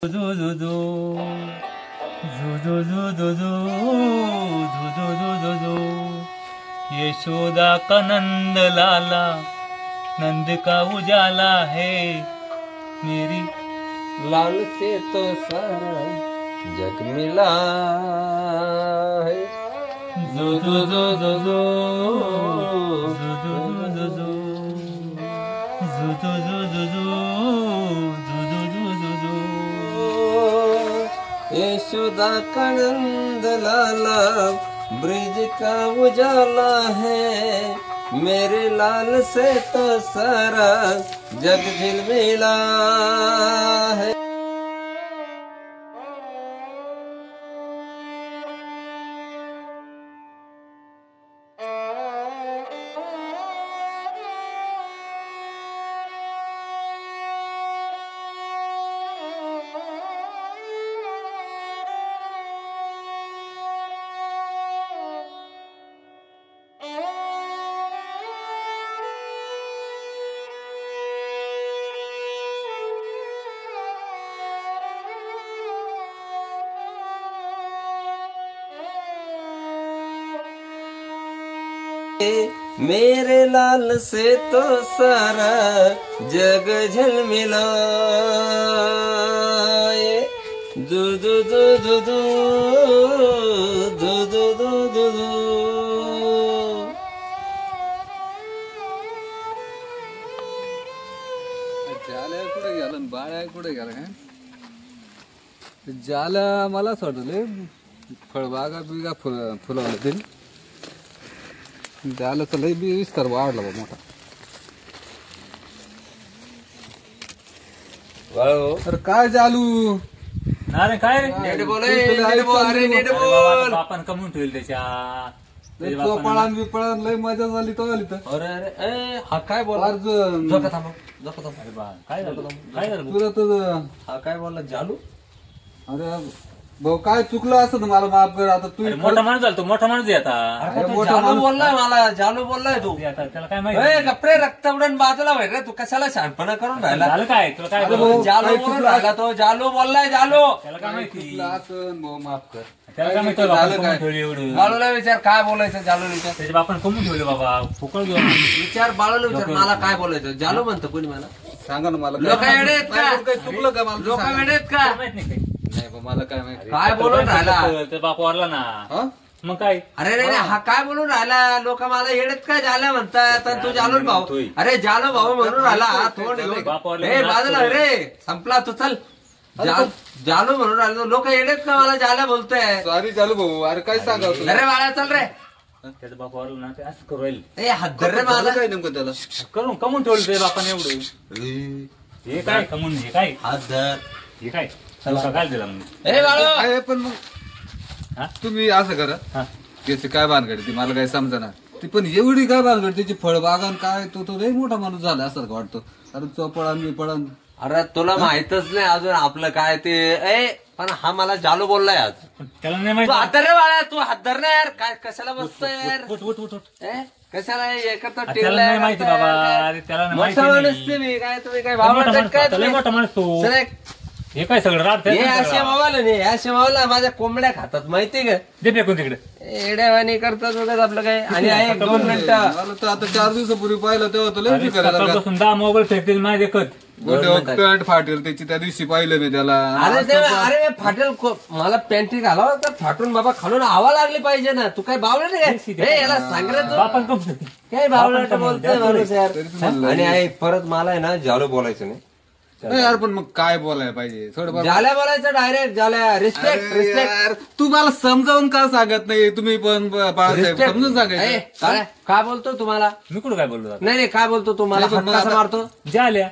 यशोदा का नंद लाला, नंद का उजाला है मेरी लाल से तो सारा जग मिला है। जो जो जो जो जो जो जो जो जो यशोदा का नंद लाला, ब्रिज का उजाला है मेरे लाल से तो सारा जग झिलमिला है। मेरे लाल से तो सारा जग झिलमिला, दू दू दू दू दू दू दू दू दू दू। जाल्या कुठे गेला, बाळ्या कुठे गेला काय? जाल्या मला असं वाटलं फळबागा बिगा फुलावलं तरी जाल्याचा लय बी विस्तार वाढला बा मोठा. अरे काय चालू अरे काय रे नीट बोल, नीट बोल, अरे नीट बोल. आपण कमवून ठेवलं त्याच्या चोपाळान बिपळान लय मजा झाली तो आली तर. अरे अरे हा काय बोला, झोका थांबव, झोका थांबव. अरे बा काय झालं, काय झालं तुला तर हा काय बोलला जालू? अरे भाऊ काय चुकलं असं मला माफ कर. आता तू अरे मोठा माणूस झाला, तो मोठा माणूस आहे आता. अरे तो जालू बोललाय मला, जालू बोललाय तू. आता त्याला काय माहिती गप्रे रक्त उडून बाजूला व्हाय रे, तू कशाला शहाणपणा करून राहिला? झालं काय, तुला काय अरे झालं? भाऊ, जालू काय बोलून चुकलं? राहिला तो, जालू बोललाय जालू. त्याला काय माहिती, चुकलं असं भाऊ माफ कर. त्याला काय माहिती, झालं आपण काय? कमवून ठेवली एवढं. बाळूला विचार काय बोलायचं, जालू विचार. त्याच्या बापान कमवून ठेवले बाबा, फुकळ घेऊ आपण. विचार बाळूला विचार मला काय बोलायचं. जालू म्हणतो कोणी मला? सांगा ना मला लोक येडे आहेत का? काय चुकलं का मला लोक सांगा. वेडे आहेत का? माहित नाही काय नाही बा, मला काय माहिती. काय बोलून राहिला? तर बाप वारला ना, हा? मग काय. अरे रे हा काय बोलून राहिला? लोक मला येडेत काय झाल्या म्हणतात, आणि तू जालू भाऊ. अरे जालू भाऊ म्हणून राहिला थोड. हे बाजूला रे, संपला तू, चल. जालू म्हणून राहिलो, लोक येडेत का मला जाल्या बोलतोय? सॉरी चालू भाऊ. अरे काय सांगा तुला? अरे बाळा चल रे. त्याचा बाप वारला ना, ते असं करू राहील. ए हद्दर रे माझा. काय नेमकं त्याला करून कमवून ठेवलं ते बापाने एवढं. हे काय कमवून, हे काय, हद्दर. हे काय तुला काय दिला म्हणजे. ए बाळू आहे पण मग हा? तुम्ही असं करा, हा. त्याची काय भानगड ती मला काय समजणार. ती पण एवढी काय भानगड त्याची फळबागान काय, तो लय मोठा माणूस झाला असं वाटतो. अरे चोपळान बिपळान. अरे तुला माहितच नाही अजून आपलं काय ते. ए पण हा मला जालू बोललाय आज. त्याला नाही तू माहिती. हद्दर रे बाळा, तू हद्दर नाही यार. काय कशाला बसतोय यार? उठ उठ उठ उठ. ए कशाला हे करतो? त्याला नाही माहिती बाबा, अरे त्याला नाही माहिती मोठा माणूस नाही. ते मी काय, तुम्ही काय मोठा भावना माणूस, काय त्याला तुम्ही? मोठा माणूस तो. चल एक. हे काय सगळं रात हे असे मावाला नाही, असे मावाला माझ्या कोंबड्या खातात माहिती का? दे फेकून तिकडे. एड्यावानी करतात वगैरे आपलं काय. आणि आहे 2 मिनिटं. मला तर आता 4 दिवसापूर्वी पाहिलं तेव्हा तो लय अरे करायला सकाळपासून 10 मोबाईल फेकतील माझे कत. पॅन्ट फाटेल त्याची. त्या दिवशी पाहिलं मी त्याला. अरे ते अरे फाटेल मला पॅन्टी घालावं तर फाटून बाबा खालून हवा लागली पाहिजे ना. तू काय बावलं नाही काय? हे याला सांग रे तू. बापान कमवून. काय बावलं बोलतोय माणूस यार. तरी पण म्हणलं. आणि आहे परत मला आहे ना जालू बोलायचं नाही. नाही यार, पण मग काय बोलायला पाहिजे थोडं. जाल्या बोलायचं डायरेक्ट. जाल्या रिस्पेक्ट रिस्पेक्ट. तू मला समजावून का सांगत नाही? तुम्ही पण बाळासाहेब समजून सांगायचं. काय बोलतो तुम्हाला? मी कुठं काय बोललो आता? नाही नाही काय बोलतो तुम्हाला? नाही, पण हात कसा आता- मारतो? झाल्या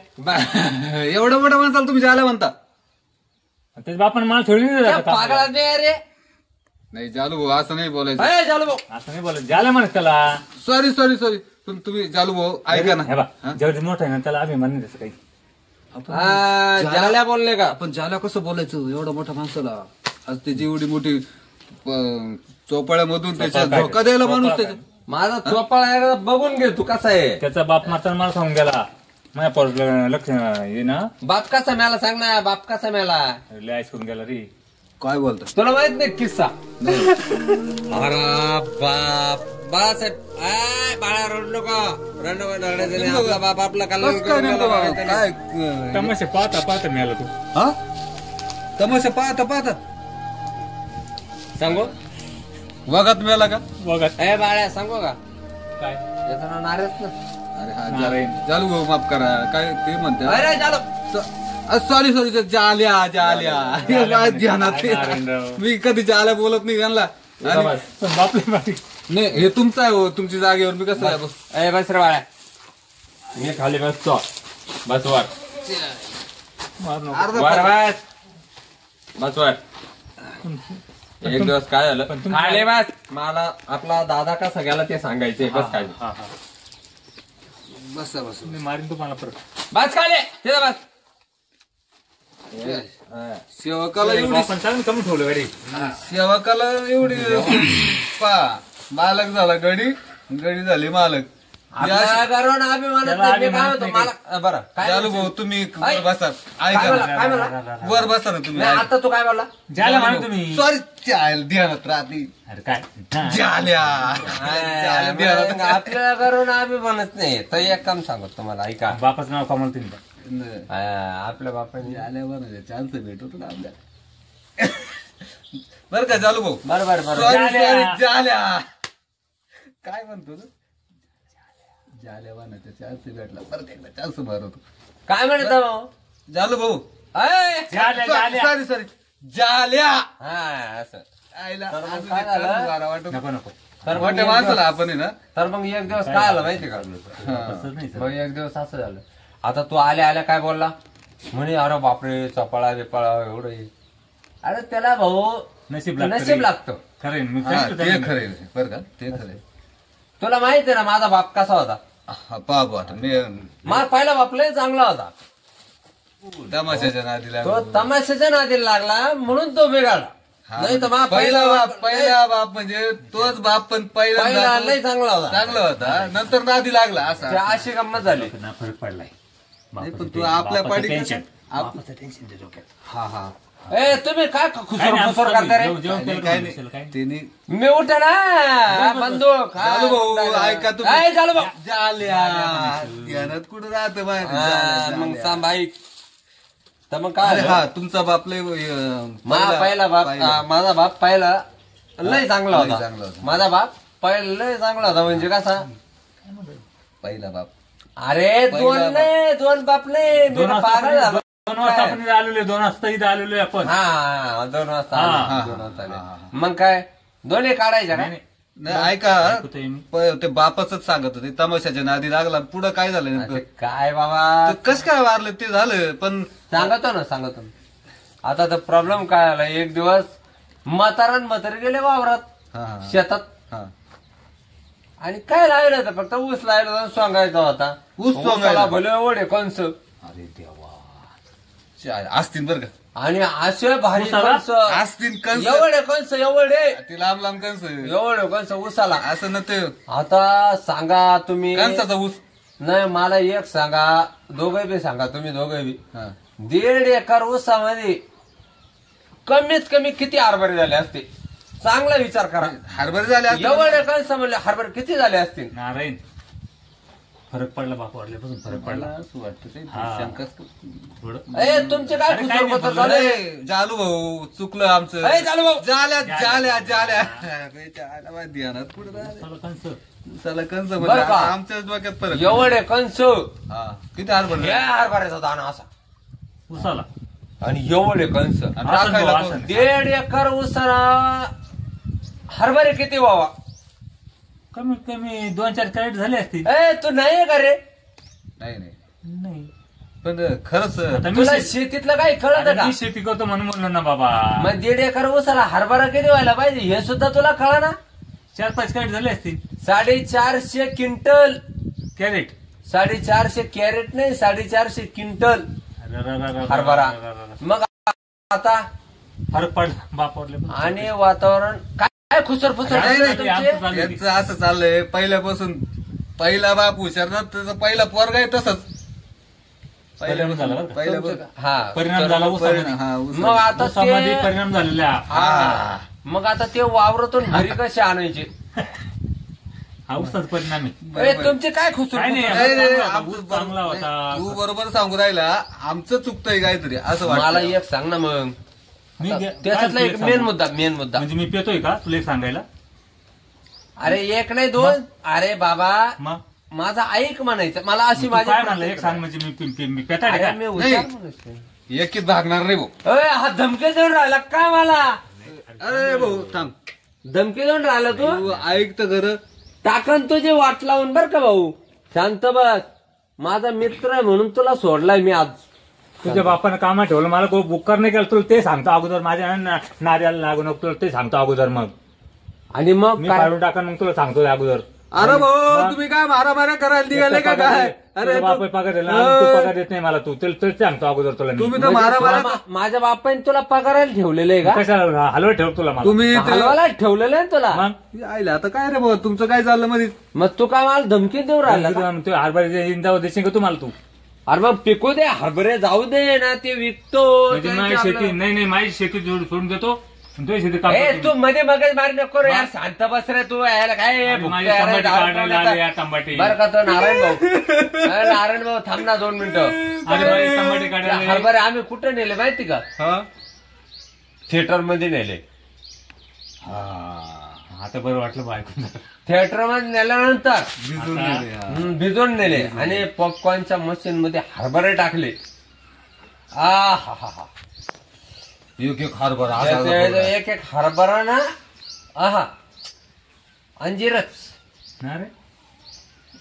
एवढं मोठं माणसाला तुम्ही झालं म्हणता. त्याच्या बापाने मला ठेवली नाही त्या जात. पागळा नाही रे. नाही जालू भाऊ असं नाही बोलायचं. अरे जालू भाऊ. असं नाही बोलत. झाल्या म्हणत त्याला. Sorry sorry sorry. तुम्ही जालू भाऊ ऐका हे ना. बा, जेवढी मोठा आहे ना त्याला अभिमान नाही त्याचं काही. जाल्या बोलले का? आपण ज्याला कसं बोलायचं एवढा मोठा माणसाला? आज त्याची एवढी मोठी चोपाळ्यामधून त्याच्या धोका द्यायला माणूस त्याच्या. माझा चोपाळा बघून घे तू कसा आहे. त्याचा बाप मात्र मला सांगून गेला, माझ्या पोराला लक्ष ये ना बाप कसा मेला सांग ना, बाप कसा मेला? आईस करून गेला रे. काय बोलतो तुला माहित नाही किस्सा? अरे बाप बाळासाहेब, आय बाळा रडू नका, रडायचं नाही. आपला बाप आपला कल्याण काय करून नेमकं गेला बाबा? बाबा. काय तमाशा पाहता पाहता मिळाला तू. हा तमाशा पाहता पाहता सांगू वागात मिळाला का? बघा ए बाळ्या, सांगू का? काय याचं नाव नारेच ना. अरे हा नारायण. चालू भाऊ माफ करा. काय ते म्हणते अरे चालो. सॉरी सॉरी जाल्या जाल्या काय ध्यानात काय नारायणराव. मी कधी जाल्या बोलत नाही यांना. आणि- पण बापले बारी. नाही हे तुमचं आहे हो, तुमची जागेवर मी कसं आहे बस. ए बस रे बाळ्या, मी खाली बसतो. बस वर मार नको. अर्धा वर बस, बस वर. एक दिवस काय झालं, पण तुम्ही- खाली बस. मला आपला दादा कसा गेला ते सांगायचे. बस खाली, हा हा बसा बस. मी मारीन तुम्हाला परत. बस खाली, तिथं बस. सेवकाला एवढी आपण चांगलं कमी ठेवलं गाडी. सेवकाला एवढी पा मालक झाला गडी, गडी झाली मालक. आपल्या घरून अभिमानात त्याला नाही. मी अभिमान काय म्हणतो, नाही मला बरं काय चालू म्हणतो? भाऊ तुम्ही ऐ, वर बसा. काय ऐका बोला, ना. काय बोला? वर बसा ना तुम्ही. नाही, आता तू काय बोलला? ज्याला म्हणा तुम्ही. सॉरी ध्यानात राहते अरे काय झाल्या मग आपल्या घरून अभिमानच नाही. तर एक काम सांगतो तुम्हाला, ऐका. बापाचं नाव कमाल तुम्ही. आपल्या बापाने झाल्यावर चान्स भेटतो ना आपल्या. बर का चालू भाऊ. बरोबर बरोबर. सॉरी झाल्या. सॉरी झाल्या. काय म्हणतो रे? झाल्या म्हणायचा चान्स भेटला, परत एकदा चान्स भरवतो. काय म्हणतो? झालू भाऊ. ऐ! झाल्या झाल्या. सॉरी सॉरी झाल्या. हा असं. आईला तर मग अजून काय एक झालं? चान्स भरावा वाटतो. नको नको. तर मग मोठ्या एक माणसाला दिवस- आपण आहे ना. तर मग एक दिवस काय आलं माहिती का? तसंच नाही सर. मग एक दिवस असं झालं. आता तू आल्या आल्या काय बोलला म्हणे, अरे बापरे चपाळा बिपाळा एवढं हे. अरे त्याला भाऊ नशीब लागतं नशीब रे. लागतं. खरे मी हा, सांगितलं ते त्यांना. खरे बरं का, ते खरे. तुला माहिती आहे ना माझा बाप कसा होता? पाहू आता मी माझा पहिला बाप लय चांगला होता. तमाशाच्या नादीला तो तमाशाच्या नादीला लागला म्हणून तो बिघाडला. नाही तर माझा पहिला बाप, पहिला बाप म्हणजे तोच बाप, पण पहिला पहिला लय चांगला होता. चांगला होता, नंतर नादी लागला असा. त्या अशी गंमत झाली. ना फरक पडलाय. नाही, पण तू आपल्या पाडी टेन्शन. आप- बापाचं टेन्शन ते डोक्यात. हा हा ए तुम्ही काय काय खुसर नाही, खुसर आमचं करता रे? जेवण- जेवण केलं काय का? नाही काय? तिने मी उठे ना बंदूक. हा, चालू भाऊ उठायला. ऐका ए, तुम्ही. चालू भाऊ. झाल्या ध्यानात कुठं राहत बाहेर. हा, मग झाल्या. सांग बाई. तर मग काय अरे झालं? हा तुमचा बाप लय माझा पहिला बाप माझा बाप पहिला लय चांगला लय होता. चांगला होता. माझा बाप पहिला लय चांगला होता म्हणजे कसा? पहिला बाप. अरे दोन पहिला नाही, दोन बाप नाही. मी दोन तर वाजता पागल झालो. 2 वाजता आपण इथं आलेलो, 2 वाजता इथं आलेलो आपण. हा 2 वाजता हा, आले, हा, 2 वाजता आले. हा, हा. मग काय दोन्ही काढायच्या नाही, का? नाही. नाही ऐका ऐकतोय मी. ते बापच सांगत होते तमाशाच्या नादी लागला. पुढं काय झालं नेमकं? अरे काय बाबा कस काय वारलं ते झालं, पण सांगतो ना. आता तर प्रॉब्लेम काय आला, एक दिवस म्हातारा म्हातारी गेले वावरात हा, हा, शेतात. हा. आणि काय लावलं होतं, फक्त ऊस लावला होता, सोंगायचा होता. ऊस सोंगायला? ऊसाला भले एवढे कंस अरे देवा असतील बरं का, आणि असे भारी ऊसाला? कंस, असतील कंस. एवढे कंस, एवढे ते लांब लांब कंस एवढे कंस ऊसाला. असं न ते आता सांगा तुम्ही. कंसाचा ऊस. नाही मला एक सांगा, दोघे बी सांगा, तुम्ही दोघे बी. हा. 1.5 एकर ऊसामध्ये कमीत कमी किती हरभरे झाले असते? चांगला विचार करा. हरभरे झाले असतील. एवढे कंस म्हणले हरभरे किती झाले असतील? नारायण फरक पडला बाप वाढल्यापासून फरक पडला. मला असं वाटतं ते हा. शंकाच थोडं ए तुमचे काय अरे, काय नाही खुसर बोललो. झाले? अरे, जालू भाऊ चुकलं आमचं. ए, जालू भाऊ. जाल्या ध्यानात कुठं राहिलं? चला कंस. चला कंस बरं म्हणजे का? आमच्याच डोक्यात परत. एवढे कंस, हा किती हरभरे या हरभऱ्याचा दाना असा, उसाला आणि एवढे कंस. आणि असं राखायला भाऊ, कोण? असं. 1.5 एकर ऊसाला हरभरे किती व्हावा? कमीत कमी 2-4 कॅरेट झाले असतील. ए तू नाही का रे? नाही नाही नाही पण खरंच आता मी तुला शेत- शेतीतलं काही कळत आता का? मी शेती करतो म्हणून म्हणलो ना बाबा. मग 1.5 एकर ऊसाला हरभरा किती व्हायला पाहिजे हे सुद्धा तुला कळा ना? 4-5 कॅरेट झाले असतील 450 क्विंटल. कॅरेट. 450 कॅरेट नाही, 450 क्विंटल हरभरा. मग आता फरक पडला बाप वाढल्यापासून. आणि वातावरण काय खुसर फुसर नाही, झालं नाही, आमचं तुमचे? चालू आहे. यांचं असं चाललंय पहिल्यापासून. पहिला बाप हुशार ना, त्याचा पहिला पोरगा आहे तसंच. परिणाम झाला बरं का? हा परिणाम झाला ऊसामध्ये. मग आता ऊसामध्ये ते परिणाम झालेला हा मग आता ते वावरातून घरी कसे आणायचे? हा ऊसाचा परिणाम आहे. ए, तुमचे काय खुसूर काय नाही, खुसूर? ऊस चांगला होता. तू बरोबर सांगू राहिला आमचं चुकतंय काहीतरी असं मला वाटतं. एक सांग ना मग मी आता काय त्याच्यातला एक सांगू? मेन मुद्दा म्हणजे मी पेतोय का तुला एक सांगायला? अरे एक नाही दोन, अरे बाबा मग माझा ऐक म्हणायचं मला अशी तू माझी काय म्हणलं एक सांग, म्हणजे मी पेताड अरे का? मी हुशार माणूस आहे. एकीत भागणार रे भाऊ. अय, हा धमकी देऊन राहिला काय मला? अरे भाऊ थांब, धमकी देऊन राहिला तू? तू ऐक तर खरं. टाकन तुझी वाट लावून बर का भाऊ. शांत बस, माझा मित्र आहे म्हणून तुला सोडलाय मी आज. तुझ्या बापानं कामात ठेवलं, मला कोण बुक्कर नाही केलं, तुला ते सांगतो अगोदर. माझ्या नार्याला लागू नको तुला ते सांगतो अगोदर. मग आणि मग मी काय? काढून टाका मग तुला सांगतो अगोदर. अरे भाऊ तुम्ही काय मारामाऱ्या करायला निघाले का काय? अरे बाप पगार दिला आणि तू पगार देत नाही मला. तू तेच सांगतो अगोदर तुला मी. तुम्ही तर म्हणजे मारामाऱ्या माझ्या बापाने तुला पगारायला ठेवलेलं आहे का? कशाला हलवत ठेव तुला मला? तुम्ही ते- हलवायला ठेवलेलं आहे ना तुला. मग आयला आता काय रे भाऊ तुमचं काय चाललं मध्ये? मग तू काय मला धमकी देऊ राहिला का? तू हरभऱ्याचे इंदावर देशील का तुम्हाला? तू अरे मग पिकू दे, हरभरे जाऊ दे ना, ते विकतो. म्हणजे माझी त्यांचं शेती आपलं- नाही माझी शेती सोडून देतो. तुझी शेती काम ए करतो तू मी. मध्ये मगज मारी नको रे यार. शांत बस रे तू. यायला काय अरे भुकतोय माझी रे, टमाटे दारू काढायला पिऊन आले या येतात. टमाटे. बरं का तो नारायण भाऊ. अरे नारायण भाऊ थांब ना 2 मिनिटं. अरे माझे टमाटे काढायला हरभरे आम्ही कुठे नेले माहिती का? हा? थिएटर मध्ये नेले. आता बरं वाटलं बायको. थिएटर मध्ये नेल्यानंतर भिजून आता- गेले, हा. भिजवून नेले आणि पॉपकॉर्नच्या मशीन मध्ये हरभरे टाकले. आ हा हा हा. एक एक हरभरा असा त्याचे एक एक हरभरा ना, आहा अंजीरच. अरे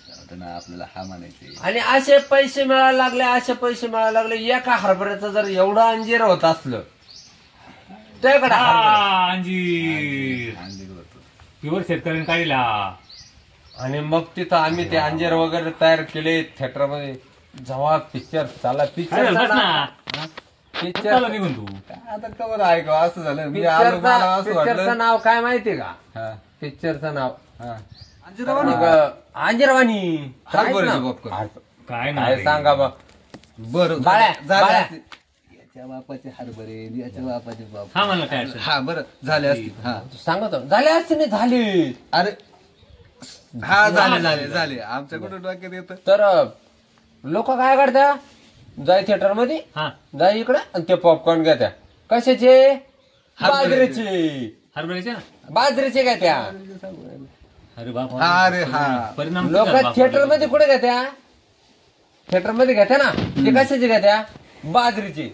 होतं ना, आपल्याला हा म्हणायचे. आणि असे पैसे मिळायला लागले, असे पैसे मिळायला लागले. एका हरभऱ्याचं जर एवढं अंजीर होत असलं त्याकडे अंजीर अंजीर होतं. प्युअर शेतकऱ्यांनी काढला. आणि मग तिथं आम्ही ते अंजीर वगैरे तयार केले थिएटर मध्ये. जेव्हा पिक्चर चालला, काय झालं? बस ना. पिक्चर चालला निघून तू. आता कवर ऐक असं झालं मी आलो मला असं पिक्चरचं वाटलं. नाव काय माहितीये का? हा, पिक्चरचं नाव हा. अंजीरावानी? अंजीरवाणी. हरभऱ्याचे पॉपकॉर्न. काय काय नाही सांगा बा. बरं बाळ्या, झाले बाळ्या. असतील. याच्या बापाचे हरभरे याच्या बापाचे बाप. हा म्हणलं काय अडचण. हा बरं झाले असतील. हा सांगतो झाले असते नाही झाले. अरे हा झाले आमच्या कुठं डोक्यात येतं. तर लोक काय करत्या? जाय थिएटर मध्ये, हा जाय इकडे आणि ते पॉपकॉर्न घेत्या. कशाचे? बाजरीचे. हरभऱ्याचे ना. बाजरीचे घेत्या. अरे बाप हा, अरे हा. परिणाम लोक किती झाला थिएटर मध्ये कुठे घेत्या? थिएटर मध्ये घेत्या ना, ते कशाचे घेत्या? बाजरीचे.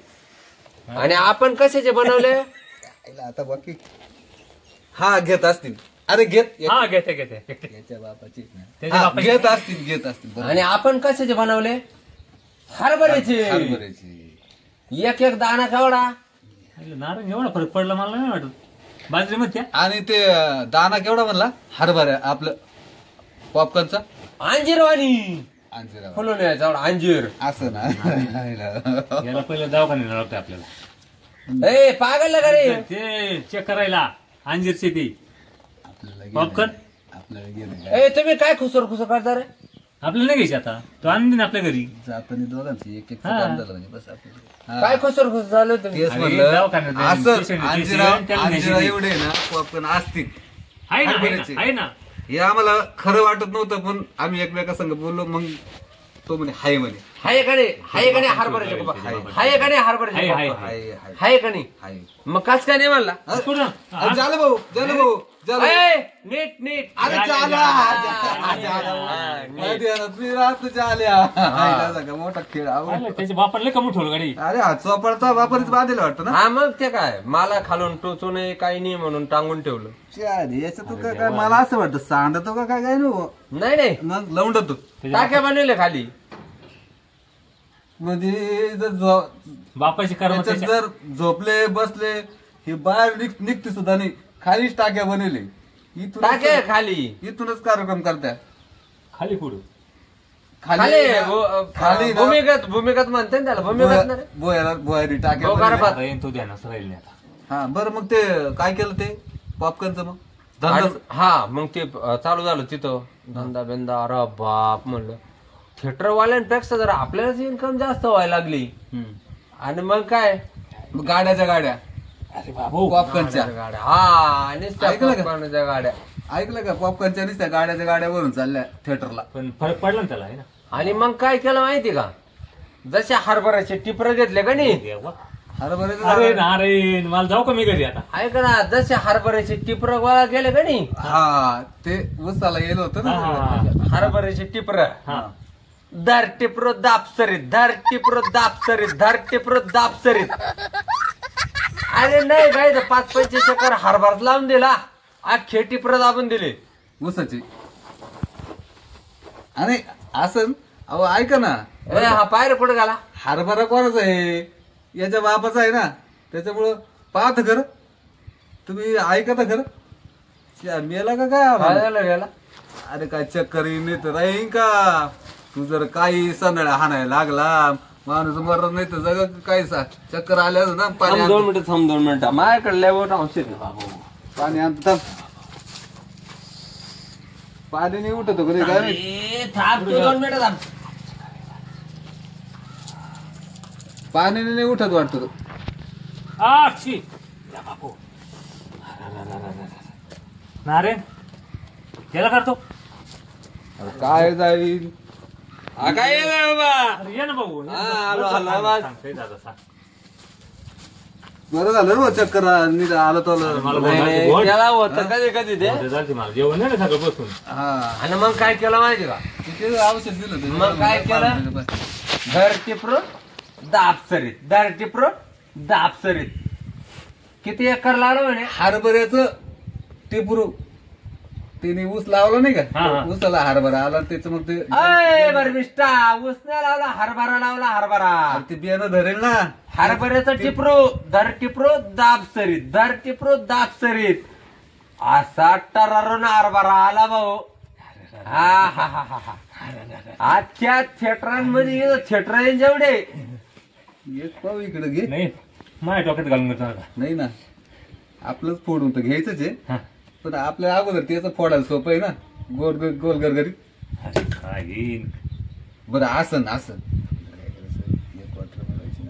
आणि आपण कशाचे बनवले? आता बाकी हा घेत असतील. अरे घेत हा घेते याच्या बापाचे त्याच्या हा, बापाचे. घेत असतील बरोबर. आणि आपण कशाचे बनवले? हरभऱ्याचे. हरभऱ्याचे. एक दाणा केवढा? नारंग एवढा फरक पडला मला नाही वाटत. बाजरीमध्ये त्या आणि ते दाना केवढा म्हणला हरभऱ्या आपलं पॉपकॉर्नचा अंजीरवाणी. अंजीरा फुलून यायचा एवढा अंजीर. असं ना. याला पहिलं दवाखान्यात न्यावं लागतं आपल्याला. ए पागल का रे? ते चेक करायला अंजीर शेती. आपल्याला पॉपकॉर्न आपल्याला गेलं काय? ए तुम्ही काय खुसर खुसर करता रे? आपल्याला नाही घ्यायची आता. तो आणून दे आपल्या घरी. जाताना दोघांची एक एक हा. काम झालं म्हणजे बस आपल्याला. हा. काय खुसर खुसर झालं तुम्ही? तेच अरे, म्हणलं दवाखान्यात जाईल. असं पेशंट आहे, अंजिरा पेशंट, त्याला अंजिरा न्यायची एवढे ना पॉपकॉर्न असतील. आहे ना, आहे हरभऱ्याचे. ना, आहे ना. हे आम्हाला खरं वाटत नव्हतं पण आम्ही एकमेका संग बोललो मग तो म्हणे हाय म्हणे. हाय का नाही? हाय का नाही हरभऱ्याचे पप्पा? हाय का नाही हरभऱ्याचे हाय, हाय, पप्पा? हाय हाय हाय का नाही? हाय. मग कस काय नाही म्हणला? कुठं? अरे झालं भाऊ झालं भाऊ झालं. ए, नीट नीट. अरे झालं, झालं मोठा खेळ पाहिलं, त्याच्या बापाला लय कमी ठेवलं गाडी. अरे हा चोपडचा वापरच बांधलेला वाटतं ना. हा मग ते काय मला खालून टोचू नये काही नाही म्हणून टांगून ठेवलं. याचं तू काय मला असं वाटतं सांडतो का काय नको नाही नाही मग लवंडतो टाक्या बनवले खाली. म्हणजे जर बापाची कर्म त्याच्यात त्याच्या- जर झोपले बसले हे बाहेर निघते सुद्धा नाही खालीच टाक्या बनवले टाक्या खाली इथूनच कार्यक्रम करत्या खाली पुढं. खाली खाली ना. भूमिगत म्हणते ना त्याला. भूमिगत ना रे. बोयारी टाक्या बोकारा बनवल्या. भात. राहीन तो ध्यानात राहील नाही आता. हा बरं मग ते काय केलं ते पॉपकॉर्नचं मग धंदा आणि- हा मग ते चालू झालं तिथं धंदा बिंदा. अरे बाप म्हणलं थिएटरवाल्यांपेक्षा जर आपल्यालाच इन्कम जास्त व्हायला लागली आणि मग काय गाड्याच्या गाड्या अरे बाबू पॉपकॉर्नच्या गाड्या हा नुसत्या ऐकलं का? popcornच्या गाड्या ऐकलं का पॉपकॉर्नच्या नुसत्या गाड्याच्या गाड्यावरून चालल्या थिएटरला. पण फरक पडला ना त्याला आहे ना. आणि मग काय केलं माहिती का जसे हरभऱ्याचे टिपर घेतले का नाही देवा. हरभऱ्याचं अरे झाड. ना रे मला जाऊ का मी घरी आता. ऐक ना जसे हरभऱ्याचे टिपर गोळा केले का नाही हा ते उसाला गेलो होतं हा, हा, ना. हरभऱ्याचे टिपर हा दर टिप्रो दापसरीत धर टिप्रो दापसरीत धर टिप्रो दापसरीत. अरे नाही काय 5-25 एकर हरभरा लावून दिला अख्खे टिप्र दाबून दिले. उसाची. आणि असं अहो ऐका ना ए, हा पायर कुठे गेला हरभरा कोणाचा आहे याच्या बापाचा आहे ना त्याच्यामुळं पाहत खरं तुम्ही ऐका तर खरं. मेला का काय काय आम्हाला? झालं गेला अरे काय चक्कर येईन तर राहीन का तू जर काही संदळ्या हाणायला लागला माणूस मरण नाही तर जग काय चक्कर आल्या ना पाणी थांब 2 मिनिटं थांब 2 मिनिटं माझ्याकडे लय मोठा औषध आहे बाबू. पाणी आणत पाणी नाही उठत कधी काय नाही. ए, थांब तू 2 मिनिटं थांब. पाणी नाही उठत वाटत. आ, शी. या बापू. नारे याला करतो. काय जाईल हा, काय आहे बाबा अरे ये ना भाऊ. हा, आलो, बस. सांग दादा सांग. बरं झालं ना चक्कर आलं तर मला नाही, नाही, बोल. त्याला होतं कधी कधी ते बोल, चालते मला जेवण नाही ना सगळं बसून. हा आणि मग काय केलं माहिती का ते औषध दिलं ते. मग काय केलं? धर टिप्रो दाब सरीत धर टिप्रो दाब सरीत. किती एकर लावलं म्हणे हरभऱ्याचं टिपरू तिने ऊस लावला नाही हा, का हा. ऊसाला हरभरा आला त्याचं मग ते अय बरमिष्टा ऊस नाही लावला हरभरा लावला हरभरा. ते बियाणं धरेल ना. हरभऱ्याचं टिप्रो धर टिप्रो दाब सरीत धर टिप्रो दाब सरीत. असा टरारून हरभरा आला भाऊ. हा हा हा हा हा. आजच्या थिएटरांमध्ये थिएटर जेवढे एक पाव इकडे घे. नाही माझ्या डोक्यात घालून घेतो नका. नाही ना आपलंच फोडून तर घ्यायचंच आहे हा. पण आपल्या अगोदर त्याचं फोडायला सोपं आहे ना गोल गोल गरगरी. अरे काय येईन. बरं आसन आसन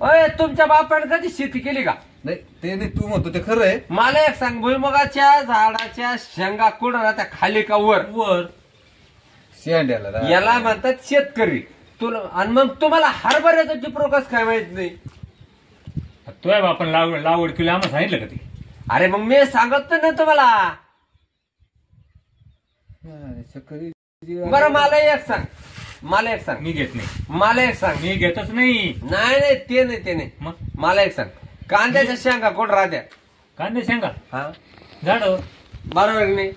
अय तुमच्या बापाने कधी शेती केली का नाही ते नाही तू म्हणतो ते खरं आहे. मला एक सांग भुईमुगाच्या झाडाच्या शेंगा कुठं राहत्या खाली का वर वर शेंड्याला रा- याला म्हणतात शेतकरी. तुला आणि मग तुम्हाला हरभऱ्याचं टिप्रो कसं काय माहित नाही. तुझ्या बापन लावड केली आम्हाला सांगितलं का ते. अरे मग मी सांगत ना तुम्हाला. अरे, चक्करी बरं मला एक सांग मला एक सांग मी घेत नाही. मला एक सांग मी घेतच नाही. नाही नाही ते नाही ते नाही मग मला एक सांग कांद्याच्या शेंगा कुठं राहत्या कांदे शेंगा हा झाडावर. बरोबर की नाही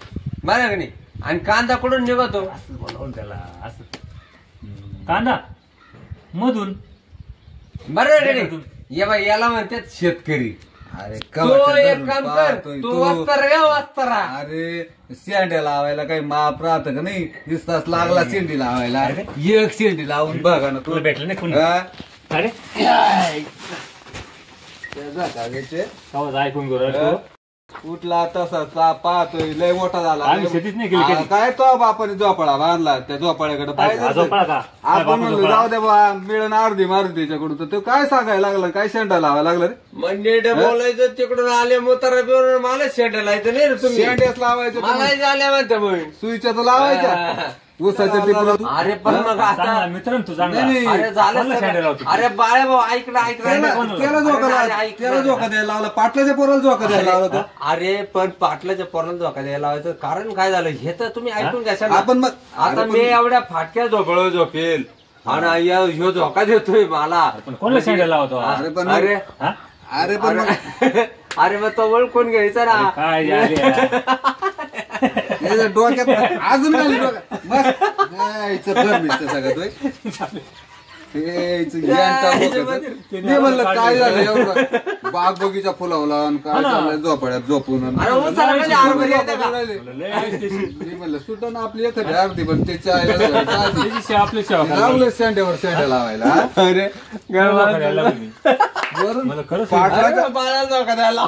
बरोबर की नाही. आणि कांदा कुठून निघतो असं बोलावून त्याला असं. कांदा मधून बरोबर की नाही. ये बाई याला म्हणतात शेतकरी. अरे तो कवाच्या एक धरून काम कर पाहतोय तू तो. वस्तर घ्या वस्तर. अरे शेंड्या लावायला काही माप राहत का नाही 20 तास लागला शेंडी लावायला. एक शेंडी लावून बघा ना तुला तू. भेटलं नाही कोणी. हा? अरे त्याचा कागदचे आवाज ऐकून घेऊ राहिलो. उठला तसा पाहतोय लय मोठा झाला. आम्ही शेतीच नाही केली हा, कधी. काय तो बापाने झोपाळा बांधला त्या झोपाळ्याकडे पाहिजे झोपाळा का? काय आपण बापा म्हणलं झोपाळा? जाऊ दे बा मिळून अर्धी मारुती त्याच्याकडून तर तो काय सांगायला लागला काय शेंडा लावायला लागला रे. म्हणजे बोलायचं तिकडून आले मोतारा बिवून मला शेंड लायचं नाही रे तुम्ही. शेंड्याच लावायचे मला झाल्या म्हणते मग. सुईच्या तर लावायच्या उसाच्या टिपलं अरे पण मग आता चांगला मित्र ना तू चांगला. नाही, नाही. अरे झालं कोणाला शेंड्या सगळं. लावतो? अरे बाळे भाऊ ऐक ना ऐक ना. त्याला झोका अरे, ऐक त्याला ना. झोका द्यायला लावला पाटलाच्या पोराला झोका द्यायला लावला तो. अरे पण पाटलाच्या पोराला धोका द्यायला लावायचं कारण काय झालं हे तर तुम्ही ऐकून घ्या ना. आपण मग आता अरे मी पण- एवढ्या फाटक्या झोपळ झोपेल आणि ह्यो धोका देतोय मला. पण कोणाला शेंड्या लावतो? अरे पण अरे हा? अरे पण मग- अरे मग तो ओळखून घ्यायचा ना. काय झाले यार? याच्या डोक्यात अजून खाली डोक्यात बस यायचं भर मिळतं सगळं तो. यायचं ज्ञान टाकू कसं. मी म्हणलं काय झालं एवढं बाग बगीचा फुलावला आणि काय चाललंय झोपाळ्यात झोपून अरे उसाला म्हणजे हरभरे येते का? मी म्हणलं सुद्धा ना आपली एखादी अर्धी पण त्याच्या आईला जायचं. त्याची सेवा आपली सेवा करायला लावलं शेंड्यावर शेंड्या लावायला हा? अरे सेवा करायला लागली. वरून मला खरंच पाटलाच्या बाळाला धोका द्यायला